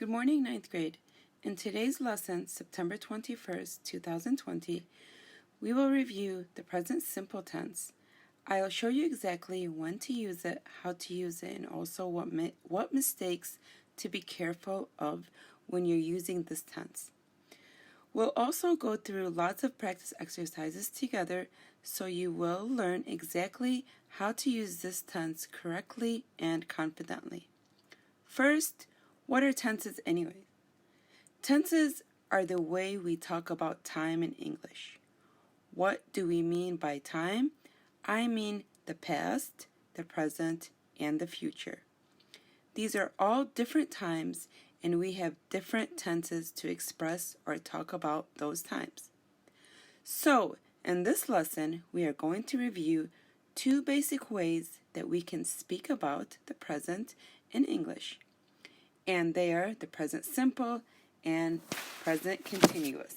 Good morning, ninth grade. In today's lesson, September 21st, 2020, we will review the present simple tense. I'll show you exactly when to use it, how to use it, and also what mistakes to be careful of when you're using this tense. We'll also go through lots of practice exercises together so you will learn exactly how to use this tense correctly and confidently. First, what are tenses anyway? Tenses are the way we talk about time in English. What do we mean by time? I mean the past, the present, and the future. These are all different times, and we have different tenses to express or talk about those times. So, in this lesson, we are going to review two basic ways that we can speak about the present in English. And they are the present simple and present continuous.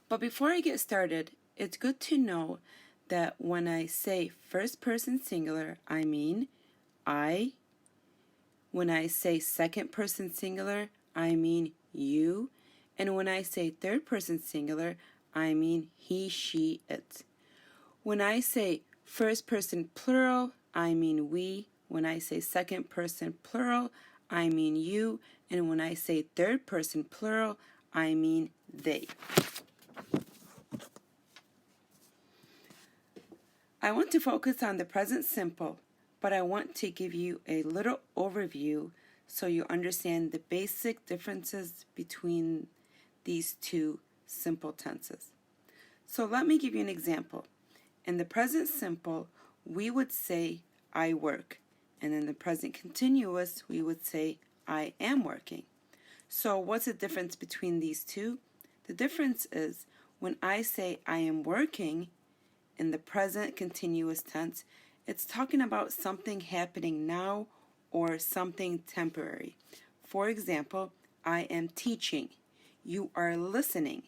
But before I get started, it's good to know that when I say first person singular, I mean I. When I say second person singular, I mean you. And when I say third person singular, I mean he, she, it. When I say first person plural, I mean we. When I say second person plural, I mean you. And when I say third person plural, I mean they. I want to focus on the present simple, but I want to give you a little overview so you understand the basic differences between these two simple tenses. So let me give you an example. In the present simple, we would say I work, and in the present continuous, we would say I am working. So what's the difference between these two? The difference is when I say I am working in the present continuous tense, it's talking about something happening now or something temporary. For example, I am teaching. You are listening.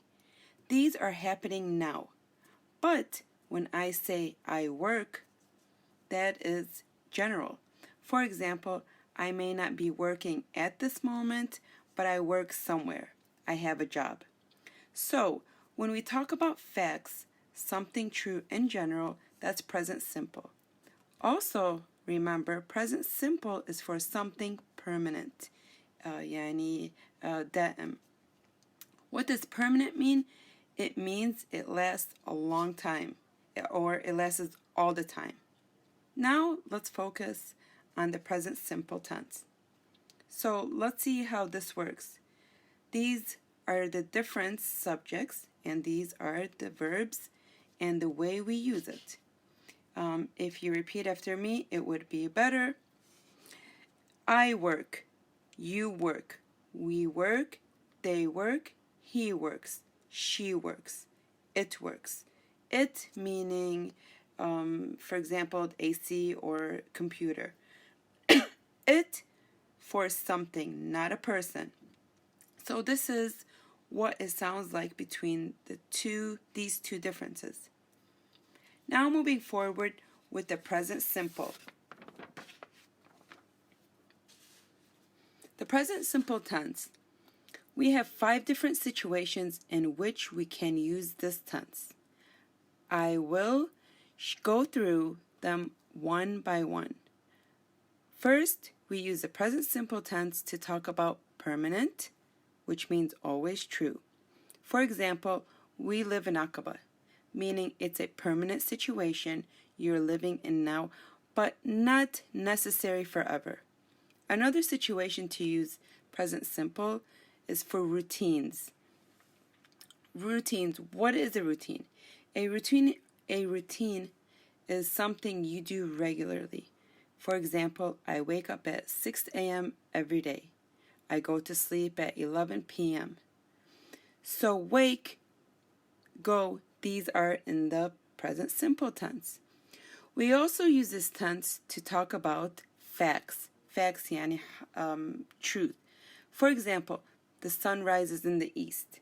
These are happening now. But when I say I work, that is general. For example, I may not be working at this moment, but I work somewhere. I have a job. So, when we talk about facts, something true in general, that's present simple. Also, remember, present simple is for something permanent. يعني دائم. What does permanent mean? It means it lasts a long time, or it lasts all the time. Now, let's focus on the present simple tense. So, let's see how this works. These are the different subjects, and these are the verbs and the way we use it. If you repeat after me, it would be better. I work, you work, we work, they work, he works, she works, it works. It meaning, for example, AC or computer. It for something, not a person. So this is what it sounds like between these two differences. Now moving forward with the present simple. The present simple tense. We have 5 different situations in which we can use this tense. I will go through them one by one. First, we use the present simple tense to talk about permanent, which means always true. For example, we live in Aqaba, meaning it's a permanent situation you're living in now, but not necessary forever. Another situation to use present simple is for routines. Routines, what is a routine? A routine is something you do regularly. For example, I wake up at 6 a.m. every day. I go to sleep at 11 p.m. So wake, go, these are in the present simple tense. We also use this tense to talk about facts. Facts, yani truth. For example, the sun rises in the east.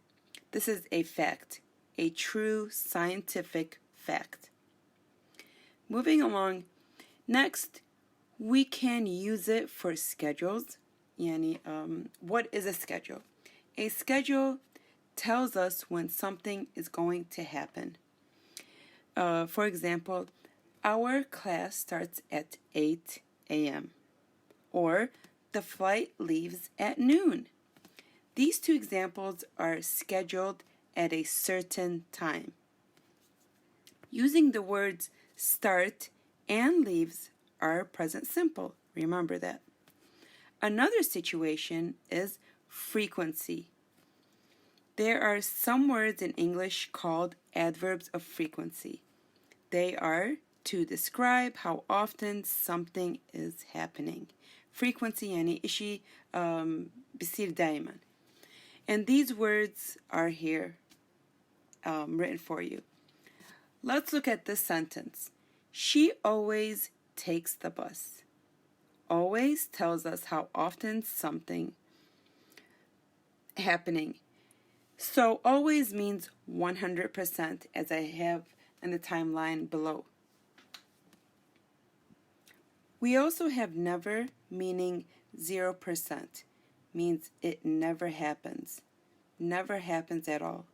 This is a fact, a true scientific fact. Moving along, next, we can use it for schedules. what is a schedule? A schedule tells us when something is going to happen. For example, our class starts at 8 a.m. or the flight leaves at noon. These two examples are scheduled at a certain time. Using the words start and leaves are present simple. Remember that. Another situation is frequency. There are some words in English called adverbs of frequency. They are to describe how often something is happening. Frequency يعني إشي بيصير دايما. And these words are here written for you. Let's look at this sentence. She always takes the bus. Always tells us how often something happening. So always means 100%, as I have in the timeline below. We also have never, meaning 0%, means it never happens. Never happens at all.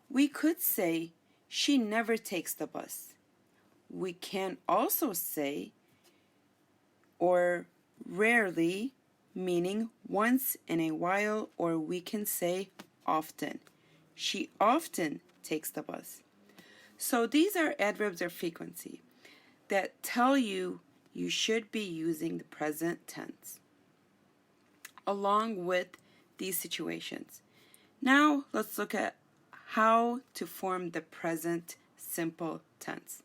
We could say, she never takes the bus. We can also say, or rarely, meaning once in a while, or we can say often. She often takes the bus. So these are adverbs of frequency that tell you you should be using the present tense along with these situations. Now let's look at how to form the present simple tense.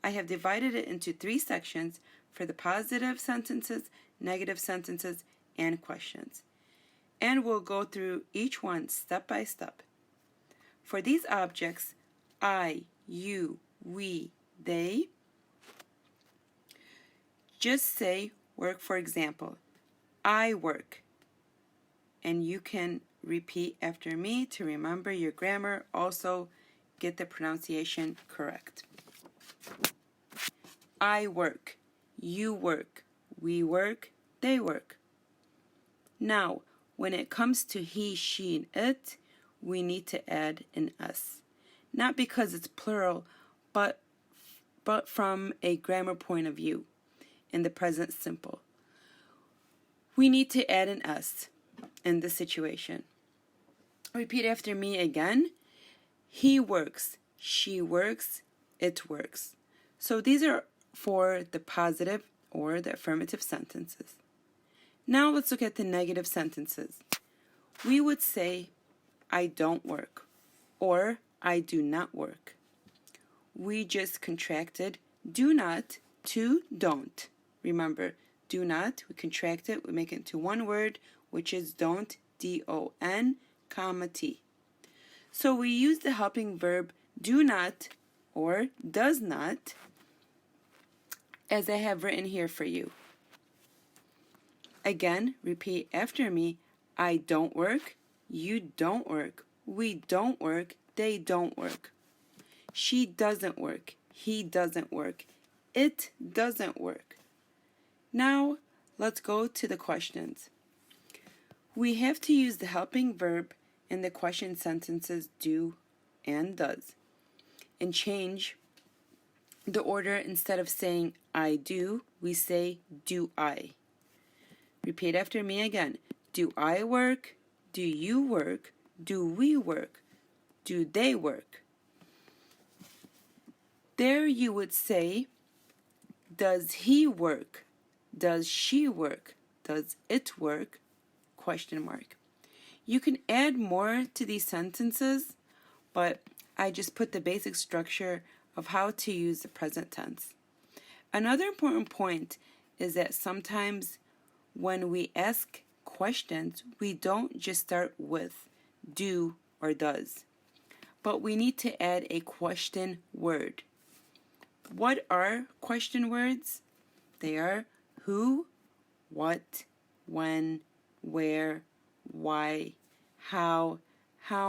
I have divided it into 3 sections for the positive sentences, negative sentences, and questions. And we'll go through each one step by step. For these objects, I, you, we, they, just say work. For example, I work. And you can repeat after me to remember your grammar. Also, get the pronunciation correct. I work. You work. We work. They work. Now, when it comes to he, she, and it, we need to add an S. Not because it's plural, but from a grammar point of view in the present simple. We need to add an S in this situation. Repeat after me again. He works, she works, it works. So these are for the positive or the affirmative sentences. Now let's look at the negative sentences. We would say, I don't work, or I do not work. We just contracted do not to don't. Remember, do not, we contract it, we make it into one word, which is don't, D-O-N, comma, T. So we use the helping verb do not or does not, as I have written here for you. Again, repeat after me. I don't work, you don't work, we don't work, they don't work. She doesn't work, he doesn't work, it doesn't work. Now, let's go to the questions. We have to use the helping verb in the question sentences do and does, and change the order. Instead of saying I do, we say do I. Repeat after me again. Do I work? Do you work? Do we work? Do they work? There you would say, does he work? Does she work? Does it work? Question mark. You can add more to these sentences, but I just put the basic structure of how to use the present tense. Another important point is that sometimes when we ask questions, we don't just start with do or does, but we need to add a question word. What are question words? They are who, what, when, where, why, how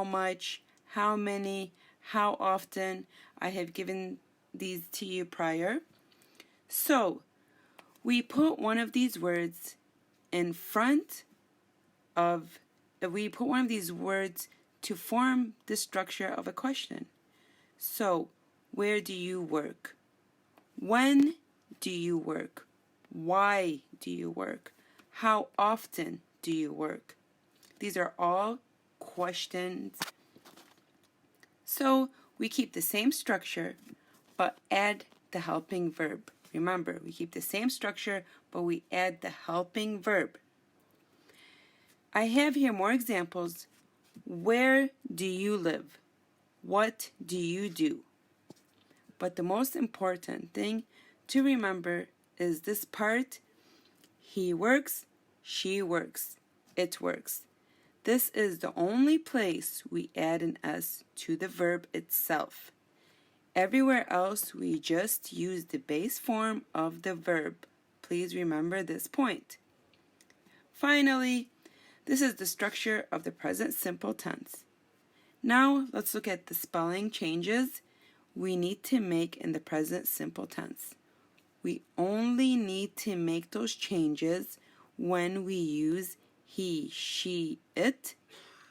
much, how many, how often. I have given these to you prior. So, we put one of these words in front of, we put one of these words to form the structure of a question. So, where do you work? When do you work? Why do you work? How often do you work? These are all questions. So we keep the same structure, but add the helping verb. Remember, we keep the same structure, but we add the helping verb. I have here more examples. Where do you live? What do you do? But the most important thing to remember is this part. He works, she works, it works. This is the only place we add an S to the verb itself. Everywhere else, we just use the base form of the verb. Please remember this point. Finally, this is the structure of the present simple tense. Now, let's look at the spelling changes we need to make in the present simple tense. We only need to make those changes when we use he, she, it.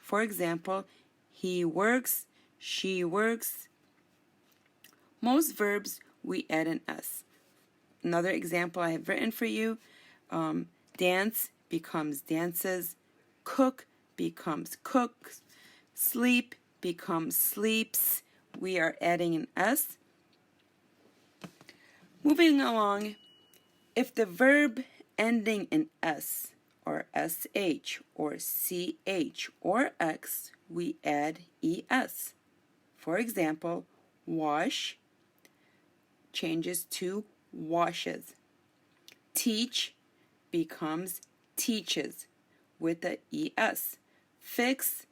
For example, he works, she works. Most verbs, we add an S. Another example I have written for you, dance becomes dances, cook becomes cooks, sleep becomes sleeps. We are adding an S. Moving along, if the verb ending in S or SH or CH or X, we add ES. For example, wash changes to washes. Teach becomes teaches with the ES. Fix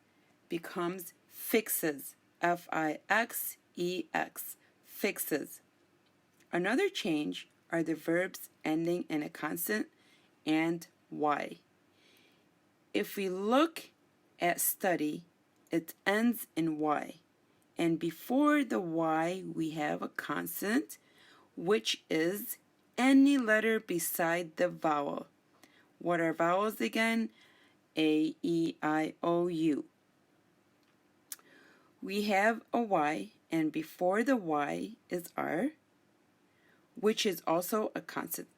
becomes fixes. F-I-X-E-X. Fixes. Another change are the verbs ending in a consonant and Y. If we look at study, it ends in Y. And before the Y, we have a consonant, which is any letter beside the vowel. What are vowels again? A, E, I, O, U. We have a Y, and before the Y is R, which is also a consonant.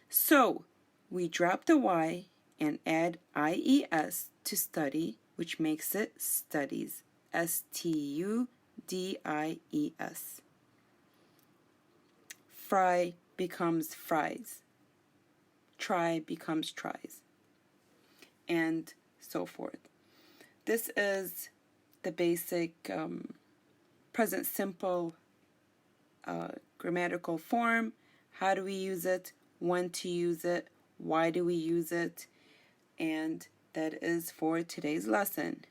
So, we drop the Y and add IES to study, which makes it studies. S-T-U-D-I-E-S. Fry becomes fries. Try becomes tries. And so forth. This is the basic present simple grammatical form. How do we use it? When to use it? Why do we use it? And that is for today's lesson.